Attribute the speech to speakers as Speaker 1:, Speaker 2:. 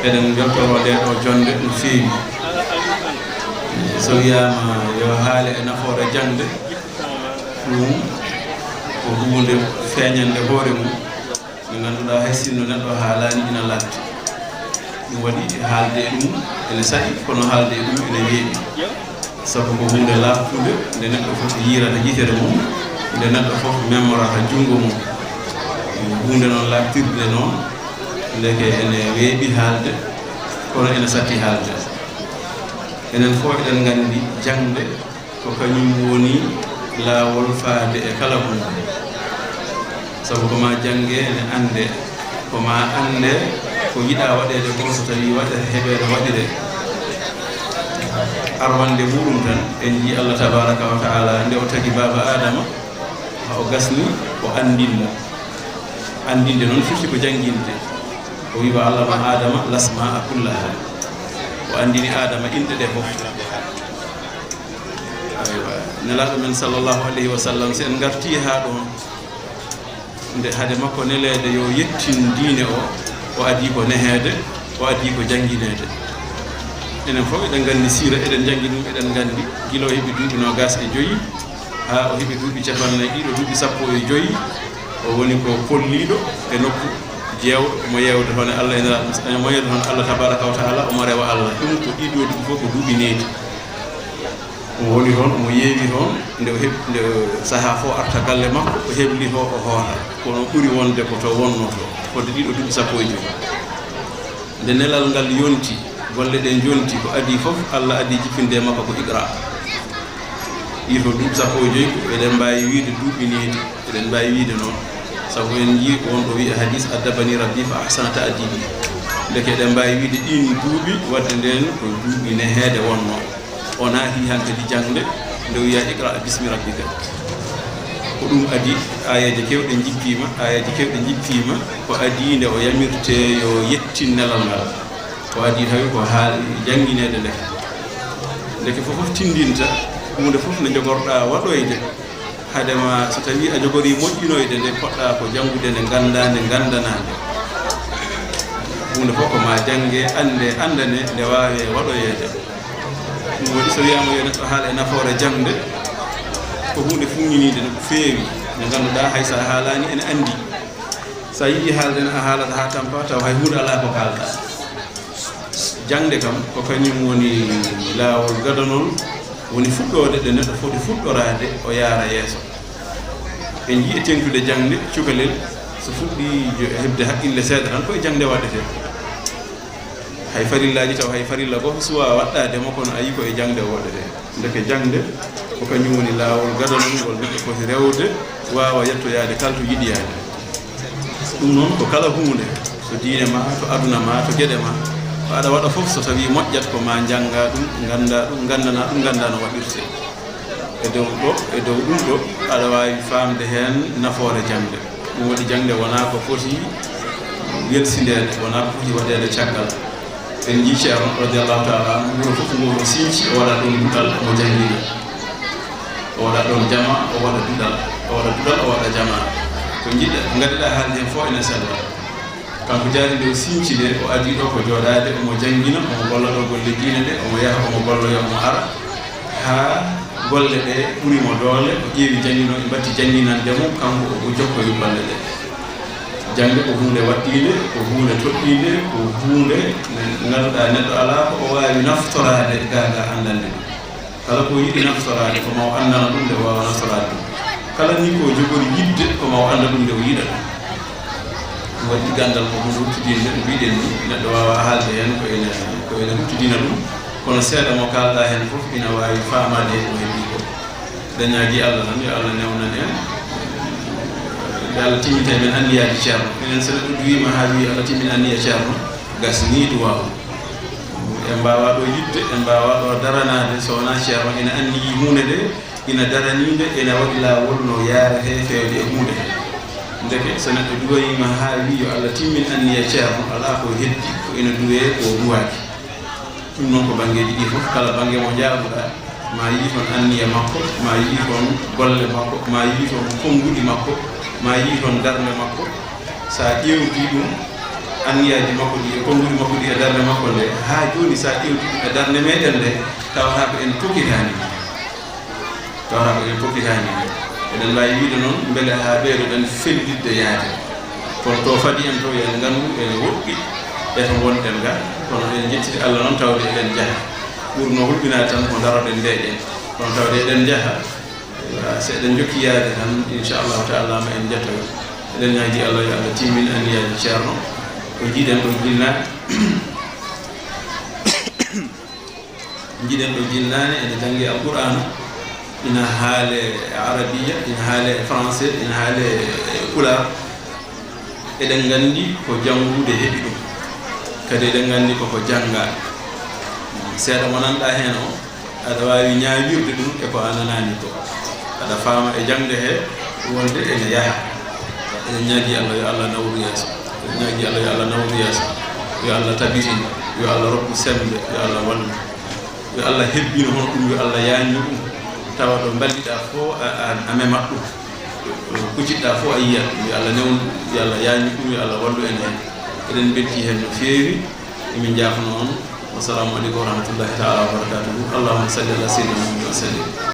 Speaker 1: eɗen beltoro ɗe ɗo jonde no feewi so wiyama yo haale e nafoore jangde ɗum ko hunde feeñande hoore mum nde ngannduɗaa hay sinno neɗɗo haalani ina latti ɗum waɗi haalde e ɗum ene saɗi kono haalde e ɗum ene weeɓi sabu ko hunde laaɓtude nde neɗɗo fof yiirata yitere mum nde neɗɗo fof memorata junngo mum hunde noon laaɓtirde noon ndeke ene weeɓi haalde kono ene satti haalde enen fof eɗen nganndi jangde ko kañum woni laawol faade e kala hunde sabu ko ma jange ene annde ko ma annde ko yiɗa waɗede ko so tawi waɗete heɓede waɗire arwande muɗum tan en jii Allah tabaraka wa taala nde o tagi baba adama ha o gasni o andinmo andinde noon firti ko janginde o wiwa Allah ma adama lasma a kullaha o andini adama inɗe ɗe fof aywa nelaɗo men sallllahu alayhi wa sallam si en garti ha ɗon nde hade makko nelede yo yettin diine o adi ko nehede o adi ko janginede enen fof eɗen nganndi siira eɗen jangi ɗum eɗen nganndi gila o heɓi duuɓi nogas e joyi ha o heɓi duuɓi capannayyi ɗiɗo duuɓi sappo e joyi o woni ko polliɗo e nokku jeewɗo omo yewde hono Allah e mo yewde hono Allah tabaraka wa taala omo rewa Allah ɗum ko ɗiɗo ɗum fof ko duuɓi needi omo woni toon omo yeewi toon nde o heɓi nde sahaa fof arta galle makko o heɓli ho o hoota kono ɓuri wonde ko to wonno to fodde ɗiɗo duuɓi sappo e joyi nde nelal ngal yonti golle ɗe jonti ko adi fof Allah adi jippinde makko ko iqra yi to duuɓi sappo e joyi eɗen mbawi wiide duuɓi needi eɗen mbawi wiide noon sabu en jii on ɗo wiya hadis addabani rabbi fa ahsana ta'dibi ndeke eɗen mbawi wiide ɗin duuɓi wadde nden ko duuɓi neheede wonno o naati han kadi jangde nde wiya iqra bismi rabbika ko ɗum adi ayeje kewɗe jippima ko adi nde o yamirte yo yettin nelal ngal ko adi tawi ko haal janginede ndeke fof tindinta hunde fof nde jogorɗa waɗoyde hadema so tawi a jogori moƴƴinoyde nde poɗɗa ko jangude nde gandanade hunde fof ko ma jange andane nde wawe waɗoyede ɗum waɗi so wiyama yo neɗɗo haala e nafoore jangde ko hunde fuññinide no feewi nde ganduɗa hay sa haalani ene andi sa yiɗi haalde a haalata ha tampa taw hay hunde ala ko kalɗa jangde kam ko kañum woni laawol gadanol woni fuɗɗode ɗe neɗɗo foti fuɗɗorade o yaara yeeso en jii e tengtude jangde cukalel so fuɗɗi heɓde haqqille seeɗa tan koye jangde waɗete hay farillaji taw hay farilla goto suwa waɗɗademo kono a yi ko e jangde waɗete ndeke jangde ko kañum woni laawol gadanol ngol neɗɗo foti rewde wawa yettoyade kala to yiɗiyade ɗum noon ko kala hunde so diine ma to aduna ma to gueɗe ma ko aɗa waɗa fof so tawi moƴƴat ko ma janga ɗum gandana ɗum ganda no waɗirte e dow ɗum ɗo aɗa wawi famde hen nafoore jangde ɗum waɗi jangde wona ko foti yelsindede wona ko foti waɗede caggal en jii ceerno radiallahu taala anu wuro fof nguro sinci o waɗa ɗon duɗal omo jangina o waɗa ɗon jama o waɗa duɗal o waɗa jama ko jiɗɗa ko gaɗiɗa haalde hen fof ene sella kanko jaari nde o sinci de o adi ɗo ko jooɗade omo jangina omo golla ɗo golle diine ɗe omo yaha omo golloya omo ara ha golle ɗe ɓurimo doole o ƴeewi jangino e batti janginande mum kanko o jokkoyi golle ɗe jangde ko hunde waɗɗinde ko hunde toɗɗinde ko hunde ganduɗa neɗɗo ala ko o wawi naftorade gaga andande ɗum kala ko yiɗi naftorade ko maw andana ɗum nde wawa naftorade ɗum kala ni ko jogori yidde ko maw anda ɗum nde o yiɗa ɗum waɗi gandal ko hunde huttidinde ɗo mbiɗen ni neɗɗo wawa haalde hen ko ene huttidina ɗum kono seeɗa mo kalɗa hen fof ina wawi famade ko heeɓi ko dañagi Allah tan yo Allah newnan en yo Allah timmita men anniyaji ceerno minen so neɗɗo duwima ha wi Allah timmin anniya ceerno gasni duwaw en mbawa ɗo yidde en mbawa ɗo daranade so wona ceerno ina anni hunde nde ina daranide ene waɗi lawol no yarete fewde e hunde ndeke so neɗɗo duwoyima ha wi yo Allah timmin anniya ceerno ala ko heddi ko ina duwe ko duwaki ɗum noon ko banggueji ɗi fof kala banggue mo jaabuɗa ma yii toon anniya makko ma yii toon golle makko ma yii toon konnguɗi makko ma yii toon darde makko sa ƴewdi ɗum anniyaji makko ɗi e konnguli makko ɗi e darnde makko nde haa jooni so a ƴewti e darnde meɗen nde tawata ko en pokkitaani eɗen mbaawi wiide noon mbele haa ɓeydoɗen fellidde yaade kono to fadi en to yen nganndu ene woɗɗi e to gonɗen ga kono en jettiti Allah noon tawde eɗen jaha ɓurno hulɓinaade tan ko daroɗen ndeeƴen kono tawde eɗen jaha so eɗen jokki yaade tan inchallahu taala ma en jettoyo eɗen ñaagi Allah yo Allah timmin anniyaji ceerno ko jiiɗen ɗo jinnaane jiiɗen ɗo jinnaane ene janngi alqur'ana ina haale arabiya ina haale français ina haale pulaar eɗen nganndi ko janngude heɓi ɗum kadi eɗen nganndi koko janngaade seeɗa mo nanɗaa heen o aɗa waawi ñaawirde ɗum e ko a nanaani ko aɗa faama e jannde hee wonde ene yaha eɗen ñaagi Allah yo Allah nawru yeeso eɗen ñaagi Allah yo Allah nawru yeeso yo Allah tabitin yo Allah rokku sembe yo Allah wallu yo Allah hebbino hono ɗum yo Allah yaanñu ɗum tawa ɗo mballiɗaa fof a memat ɗum kucciɗɗaa fof a yiyat ɗum yo Allah newnu ɗum yo Allah yaanñu ɗum yo Allah wallu en heen eɗen beltii heen no feewi emin jaafno on wassalamu aleykum wa rahmatullahi taala wa barakatuhu allahumma salli ala sayyidina muhammad wa sallim